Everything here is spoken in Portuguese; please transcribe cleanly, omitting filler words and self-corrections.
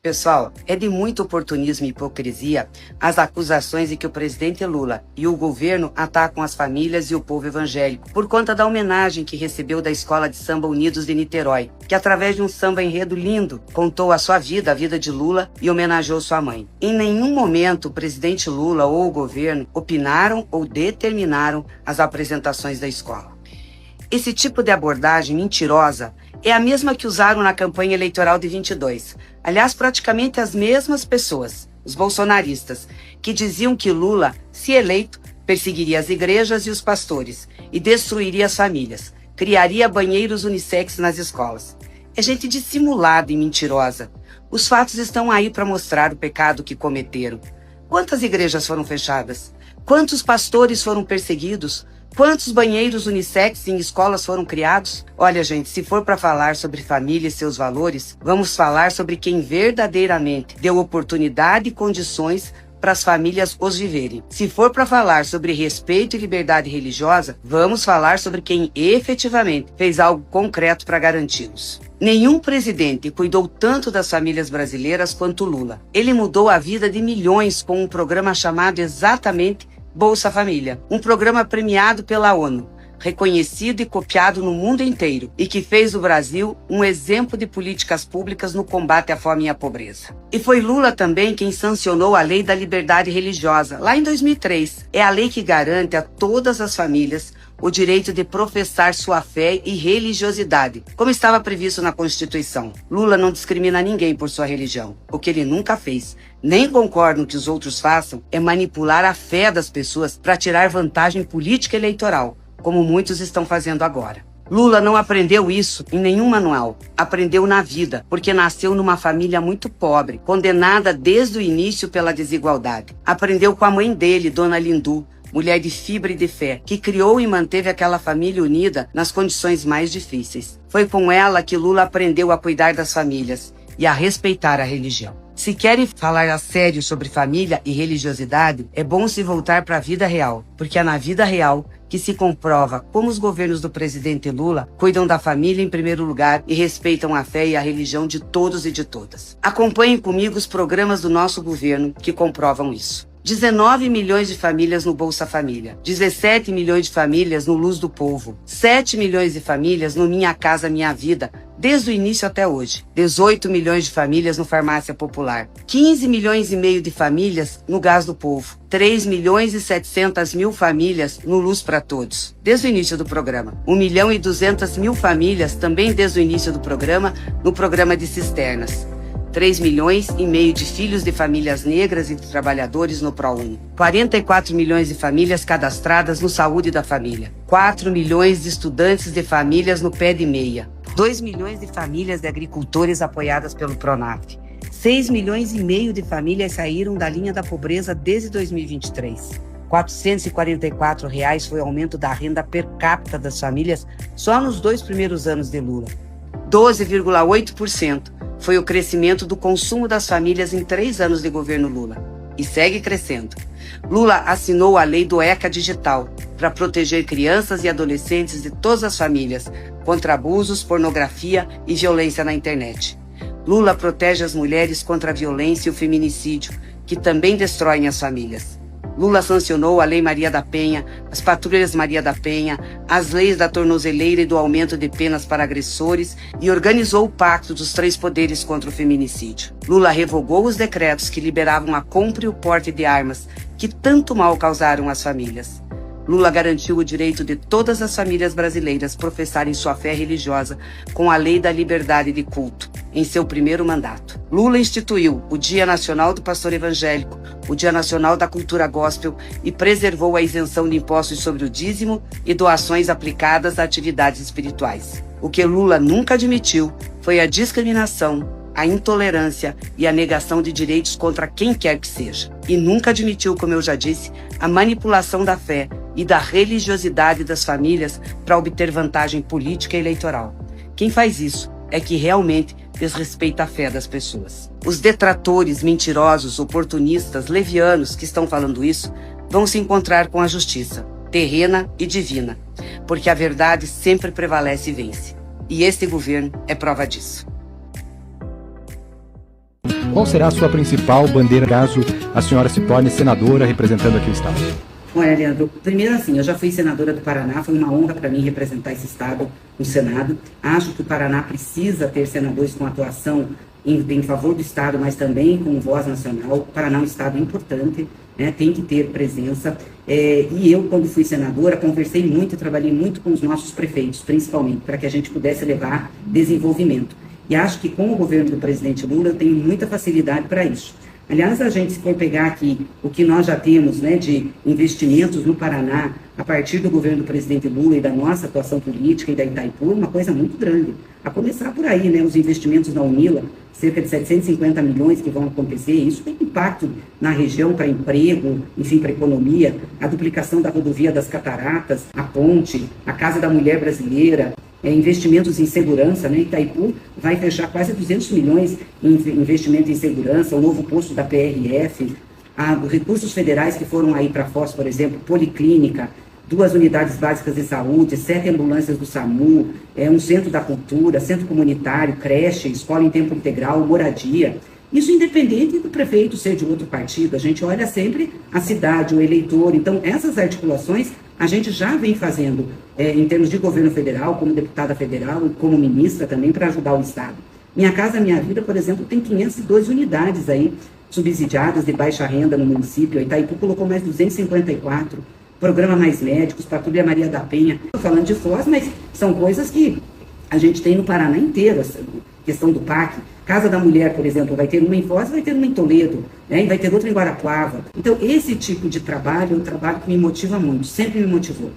Pessoal, é de muito oportunismo e hipocrisia as acusações de que o presidente Lula e o governo atacam as famílias e o povo evangélico por conta da homenagem que recebeu da Escola de Samba Unidos de Niterói, que através de um samba enredo lindo contou a sua vida, a vida de Lula e homenageou sua mãe. Em nenhum momento o presidente Lula ou o governo opinaram ou determinaram as apresentações da escola. Esse tipo de abordagem mentirosa é a mesma que usaram na campanha eleitoral de 22. Aliás, praticamente as mesmas pessoas, os bolsonaristas, que diziam que Lula, se eleito, perseguiria as igrejas e os pastores e destruiria as famílias, criaria banheiros unissex nas escolas. É gente dissimulada e mentirosa. Os fatos estão aí para mostrar o pecado que cometeram. Quantas igrejas foram fechadas? Quantos pastores foram perseguidos? Quantos banheiros unissex em escolas foram criados? Olha, gente, se for para falar sobre família e seus valores, vamos falar sobre quem verdadeiramente deu oportunidade e condições para as famílias os viverem. Se for para falar sobre respeito e liberdade religiosa, vamos falar sobre quem efetivamente fez algo concreto para garanti-los. Nenhum presidente cuidou tanto das famílias brasileiras quanto Lula. Ele mudou a vida de milhões com um programa chamado exatamente Bolsa Família, um programa premiado pela ONU, reconhecido e copiado no mundo inteiro e que fez do Brasil um exemplo de políticas públicas no combate à fome e à pobreza. E foi Lula também quem sancionou a Lei da Liberdade Religiosa, lá em 2003. É a lei que garante a todas as famílias o direito de professar sua fé e religiosidade, como estava previsto na Constituição. Lula não discrimina ninguém por sua religião. O que ele nunca fez, nem concorda que os outros façam, é manipular a fé das pessoas para tirar vantagem política e eleitoral, como muitos estão fazendo agora. Lula não aprendeu isso em nenhum manual. Aprendeu na vida, porque nasceu numa família muito pobre, condenada desde o início pela desigualdade. Aprendeu com a mãe dele, Dona Lindu, mulher de fibra e de fé, que criou e manteve aquela família unida nas condições mais difíceis. Foi com ela que Lula aprendeu a cuidar das famílias e a respeitar a religião. Se querem falar a sério sobre família e religiosidade, é bom se voltar para a vida real, porque é na vida real que se comprova como os governos do presidente Lula cuidam da família em primeiro lugar e respeitam a fé e a religião de todos e de todas. Acompanhem comigo os programas do nosso governo que comprovam isso. 19 milhões de famílias no Bolsa Família, 17 milhões de famílias no Luz do Povo, 7 milhões de famílias no Minha Casa Minha Vida, desde o início até hoje, 18 milhões de famílias no Farmácia Popular, 15 milhões e meio de famílias no Gás do Povo, 3 milhões e 700 mil famílias no Luz para Todos, desde o início do programa, 1 milhão e 200 mil famílias também desde o início do programa, no programa de cisternas. 3 milhões e meio de filhos de famílias negras e de trabalhadores no ProUni. 44 milhões de famílias cadastradas no Saúde da Família. 4 milhões de estudantes de famílias no Pé de Meia. 2 milhões de famílias de agricultores apoiadas pelo Pronaf. 6 milhões e meio de famílias saíram da linha da pobreza desde 2023. R$ 444 foi o aumento da renda per capita das famílias só nos 2 primeiros anos de Lula. 12,8% foi o crescimento do consumo das famílias em 3 anos de governo Lula. E segue crescendo. Lula assinou a lei do ECA Digital para proteger crianças e adolescentes de todas as famílias contra abusos, pornografia e violência na internet. Lula protege as mulheres contra a violência e o feminicídio, que também destroem as famílias. Lula sancionou a Lei Maria da Penha, as Patrulhas Maria da Penha, as leis da tornozeleira e do aumento de penas para agressores e organizou o Pacto dos 3 Poderes contra o feminicídio. Lula revogou os decretos que liberavam a compra e o porte de armas que tanto mal causaram às famílias. Lula garantiu o direito de todas as famílias brasileiras professarem sua fé religiosa com a Lei da Liberdade de Culto, em seu primeiro mandato. Lula instituiu o Dia Nacional do Pastor Evangélico, o Dia Nacional da Cultura Gospel e preservou a isenção de impostos sobre o dízimo e doações aplicadas a atividades espirituais. O que Lula nunca admitiu foi a discriminação, a intolerância e a negação de direitos contra quem quer que seja. E nunca admitiu, como eu já disse, a manipulação da fé e da religiosidade das famílias para obter vantagem política e eleitoral. Quem faz isso é que realmente desrespeita a fé das pessoas. Os detratores, mentirosos, oportunistas, levianos que estão falando isso vão se encontrar com a justiça, terrena e divina, porque a verdade sempre prevalece e vence. E este governo é prova disso. Qual será a sua principal bandeira caso a senhora se torne senadora representando aqui o Estado? Olha, Leandro, primeiro assim, eu já fui senadora do Paraná, foi uma honra para mim representar esse Estado no Senado. Acho que o Paraná precisa ter senadores com atuação em favor do Estado, mas também com voz nacional. O Paraná é um Estado importante, né, tem que ter presença. E eu, quando fui senadora, conversei muito e trabalhei muito com os nossos prefeitos, principalmente, para que a gente pudesse levar desenvolvimento. E acho que com o governo do presidente Lula eu tenho muita facilidade para isso. Aliás, a gente, se for pegar aqui o que nós já temos, né, de investimentos no Paraná, a partir do governo do presidente Lula e da nossa atuação política e da Itaipu, uma coisa muito grande. A começar por aí, né, os investimentos na Unila, cerca de 750 milhões que vão acontecer, isso tem impacto na região para emprego, enfim, para economia, a duplicação da rodovia das Cataratas, a ponte, a Casa da Mulher Brasileira, investimentos em segurança, né? Itaipu vai fechar quase 200 milhões em investimento em segurança, o novo posto da PRF, recursos federais que foram aí para Foz, por exemplo, policlínica, 2 unidades básicas de saúde, 7 ambulâncias do SAMU, um centro da cultura, centro comunitário, creche, escola em tempo integral, moradia. Isso independente do prefeito ser de outro partido, a gente olha sempre a cidade, o eleitor. Então, essas articulações a gente já vem fazendo em termos de governo federal, como deputada federal e como ministra também, para ajudar o Estado. Minha Casa Minha Vida, por exemplo, tem 512 unidades aí subsidiadas de baixa renda no município. A Itaipu colocou mais 254, Programa Mais Médicos, Patrulha Maria da Penha. Estou falando de Foz, mas são coisas que a gente tem no Paraná inteiro, essa questão do PAC. Casa da Mulher, por exemplo, vai ter uma em Foz, vai ter uma em Toledo, né? E vai ter outra em Guarapuava. Então, esse tipo de trabalho é um trabalho que me motiva muito, sempre me motivou.